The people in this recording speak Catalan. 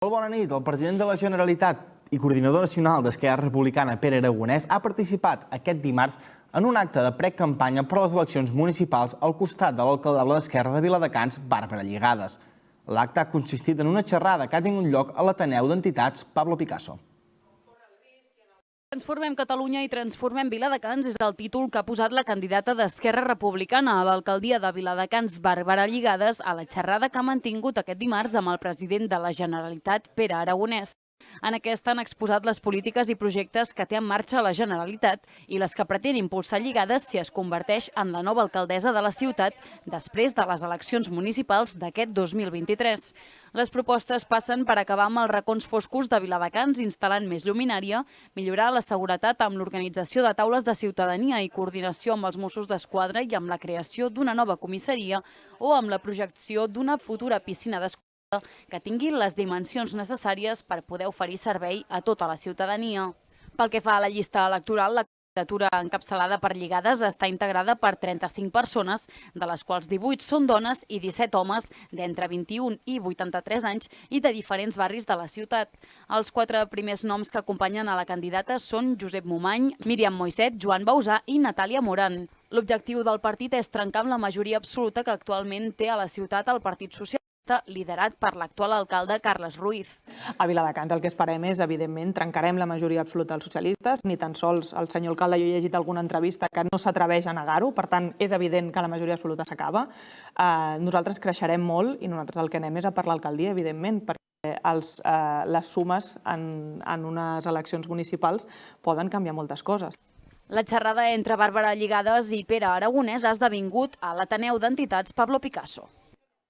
Molt bona nit. El president de la Generalitat i coordinador nacional d'Esquerra Republicana, Pere Aragonès, ha participat aquest dimarts en un acte de precampanya per a les eleccions municipals al costat de l'alcaldable d'Esquerra de Viladecans, Bàrbara Lligades. L'acte ha consistit en una xerrada que ha tingut lloc a l'Ateneu d'Entitats Pablo Picasso. Transformem Catalunya i transformem Viladecans és el títol que ha posat la candidata d'Esquerra Republicana a l'alcaldia de Viladecans, Bàrbara Lligades, a la xerrada que ha mantingut aquest dimarts amb el president de la Generalitat, Pere Aragonès. En aquesta han exposat les polítiques i projectes que té en marxa la Generalitat i les que pretén impulsar Lligades si es converteix en la nova alcaldessa de la ciutat després de les eleccions municipals d'aquest 2023. Les propostes passen per acabar amb els racons foscos de Viladecans instal·lant més lluminària, millorar la seguretat amb l'organització de taules de ciutadania i coordinació amb els Mossos d'Esquadra i amb la creació d'una nova comissaria o amb la projecció d'una futura piscina d'escola que tingui les dimensions necessàries per poder oferir servei a tota la ciutadania. Pel que fa a la llista electoral, la candidatura encapçalada per Lligades està integrada per 35 persones, de les quals 18 són dones i 17 homes d'entre 21 i 83 anys i de diferents barris de la ciutat. Els 4 primers noms que acompanyen a la candidata són Josep Momany, Míriam Moiset, Joan Bausà i Natàlia Moran. L'objectiu del partit és trencar amb la majoria absoluta que actualment té a la ciutat el Partit Socialista, liderat per l'actual alcalde Carles Ruiz. A Viladecans el que esperem és, evidentment, trencarem la majoria absoluta dels socialistes, ni tan sols el senyor alcalde, jo he llegit alguna entrevista que no s'atreveix a negar-ho, per tant, és evident que la majoria absoluta s'acaba. Nosaltres creixerem molt i nosaltres el que anem és a per l'alcaldia, evidentment, perquè les sumes en unes eleccions municipals poden canviar moltes coses. La xerrada entre Bàrbara Lligades i Pere Aragonès ha esdevingut a l'Ateneu d'Entitats Pablo Picasso.